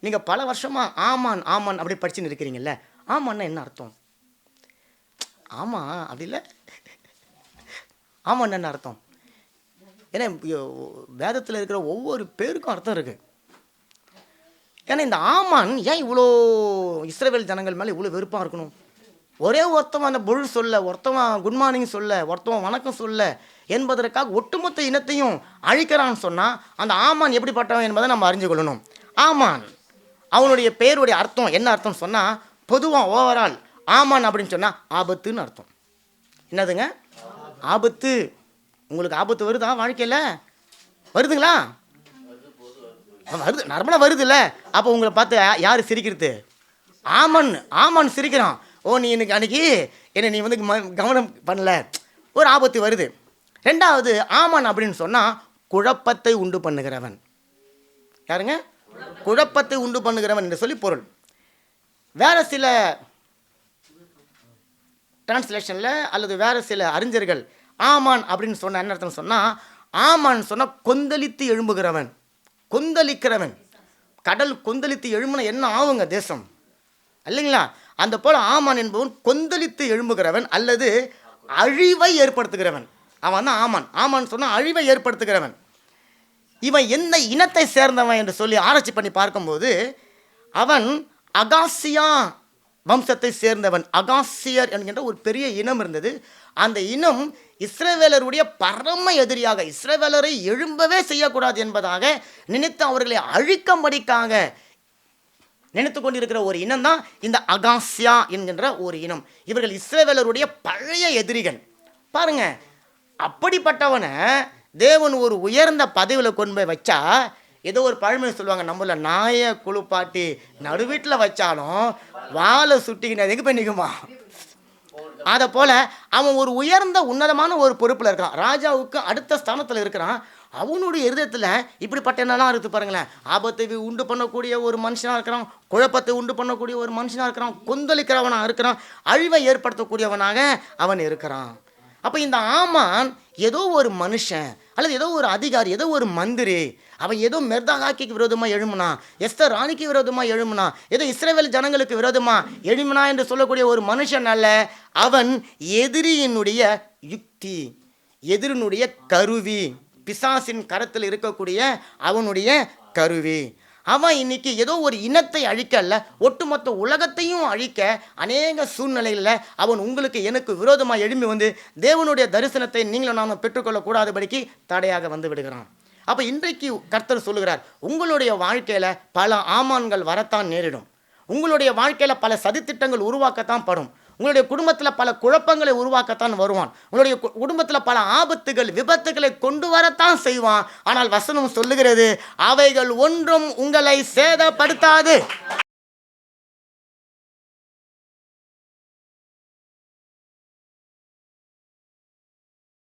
நீங்கள் பல வருஷமாக ஆமான் ஆமான் அப்படி படிச்சுன்னு இருக்கிறீங்கல்ல, ஆமான்னா என்ன அர்த்தம்? ஆமாம் அப்படி இல்லை, ஆமான்னு என்ன அர்த்தம்? ஏன்னா வேதத்தில் இருக்கிற ஒவ்வொரு பேருக்கும் அர்த்தம் இருக்குது. ஏன்னா இந்த ஆமான் ஏன் இவ்வளோ இஸ்ரவேல் ஜனங்கள் மேலே இவ்வளோ வெறுப்பாக இருக்கணும்? ஒரே ஒருத்தவன் அந்த புல் சொல்ல, ஒருத்தவன் குட் மார்னிங் சொல்ல, ஒருத்தவன் வணக்கம் சொல்ல என்பதற்காக ஒட்டுமொத்த இனத்தையும் அழிக்கிறான்னு சொன்னால் அந்த ஆமான் எப்படிப்பட்டவன் என்பதை நம்ம அறிஞ்சு கொள்ளணும். ஆமான் அவனுடைய பேருடைய அர்த்தம் என்ன அர்த்தம் சொன்னால், பொதுவாக ஓவரால் ஆமான் அப்படின்னு சொன்னால் ஆபத்துன்னு அர்த்தம். என்னதுங்க? ஆபத்து. உங்களுக்கு ஆபத்து வருதா வாழ்க்கையில்? வருதுங்களா? வருது, நார்மலாக வருது இல்லை? அப்போ உங்களை பார்த்து யார் சிரிக்கிறது? ஆமான். ஆமான் சிரிக்கிறான். ஓ, நீ எனக்கு அன்னைக்கு என்னை நீ வந்து கவனம் பண்ணல, ஒரு ஆபத்து வருது. ரெண்டாவது ஆமான் அப்படின்னு சொன்னால் குழப்பத்தை உண்டு பண்ணுகிறவன். யாருங்க? குழப்பத்தை உண்டு பண்ணுகிறவன் என்று சொல்லி பொருள். வேறு சில டிரான்ஸ்லேஷனில் அல்லது வேறு சில அறிஞர்கள் ஆமான் அப்படின்னு சொன்ன என்ன அர்த்தம் சொன்னால், ஆமான் சொன்னால் கொந்தளித்து எழும்புகிறவன், கொந்தளிக்கிறவன். கடல் கொந்தளித்து எழும்புன என்ன ஆகுங்க தேசம் இல்லைங்களா? அந்த போல் ஆமான் என்பவன் கொந்தளித்து எழும்புகிறவன் அல்லது அழிவை ஏற்படுத்துகிறவன். அவன் தான் ஆமான். ஆமான் சொன்னால் அழிவை ஏற்படுத்துகிறவன். இவன் எந்த இனத்தை சேர்ந்தவன் என்று சொல்லி ஆராய்ச்சி பண்ணி பார்க்கும்போது அவன் அகாசியா வம்சத்தை சேர்ந்தவன். அகாசியர் என்கின்ற ஒரு பெரிய இனம் இருந்தது. அந்த இனம் இஸ்ரவேலருடைய பரம எதிரியாக, இஸ்ரவேலரை எழும்பவே செய்யக்கூடாது என்பதாக நினைத்து அவர்களை அழிக்கும்படிக்காக நினைத்து கொண்டிருக்கிற ஒரு இனம் தான் இந்த அகாசியா என்கின்ற ஒரு இனம். இவர்கள் இஸ்ரவேலருடைய பழைய எதிரிகள். பாருங்க, அப்படிப்பட்டவனை தேவன் ஒரு உயர்ந்த பதவியில் கொண்டு போய் வச்சா, ஏதோ ஒரு பழமொழி சொல்லுவாங்க, நம்மள நாயை குளிப்பாட்டி நடுவீட்டில் வச்சாலும் வாழை சுட்டிக்கிட்டு எங்கே போய் நிற்குமா? அதை போல் அவன் ஒரு உயர்ந்த உன்னதமான ஒரு பொறுப்பில் இருக்கான், ராஜாவுக்கு அடுத்த ஸ்தானத்தில் இருக்கிறான். அவனுடைய இருதயத்தில் இப்படிப்பட்ட என்னெல்லாம் இருக்குது பாருங்களேன். ஆபத்தை உண்டு பண்ணக்கூடிய ஒரு மனுஷனாக இருக்கிறான், குழப்பத்தை உண்டு பண்ணக்கூடிய ஒரு மனுஷனாக இருக்கிறான், கொந்தளிக்கிறவனாக இருக்கிறான், அழிவை ஏற்படுத்தக்கூடியவனாக அவன் இருக்கிறான். அப்போ இந்த ஆமான் ஏதோ ஒரு மனுஷன் அல்லது ஏதோ ஒரு அதிகாரி, ஏதோ ஒரு மந்திரி, அவன் ஏதோ மெர்தாகாக்கிக்கு விரோதமாக எழுமுனா, எஸ்தர் ராணிக்கு விரோதமாக எழுமுனா, ஏதோ இஸ்ரவேல் ஜனங்களுக்கு விரோதமாக எழுமுனா என்று சொல்லக்கூடிய ஒரு மனுஷன் அல்ல. அவன் எதிரியினுடைய யுக்தி, எதிரினுடைய கருவி, பிசாசின் கரத்தில் இருக்கக்கூடிய அவனுடைய கருவி. அவன் இன்னைக்கு ஏதோ ஒரு இனத்தை அழிக்க அல்ல, ஒட்டுமொத்த உலகத்தையும் அழிக்க அநேக சூழ்நிலைகளில் அவன் உங்களுக்கு எனக்கு விரோதமாக எழும்பி வந்து தேவனுடைய தரிசனத்தை நீங்களும் நானும் பெற்றுக்கொள்ளக்கூடாதபடிக்கு தடையாக வந்து விடுகிறான். அப்போ இன்றைக்கு கர்த்தர் சொல்லுகிறார், உங்களுடைய வாழ்க்கையில் பல ஆமான்கள் வரத்தான் நேரிடும், உங்களுடைய வாழ்க்கையில் பல சதித்திட்டங்கள் உருவாக்கத்தான் படும், உங்களுடைய குடும்பத்தில் பல குழப்பங்களை உருவாக்கத்தான் வருவான், உங்களுடைய குடும்பத்தில் பல ஆபத்துகள் விபத்துகளை கொண்டு வரத்தான் செய்வான். ஆனால் வசனம் சொல்லுகிறது, அவைகள் ஒன்றும் உங்களை சேதப்படுத்தாது.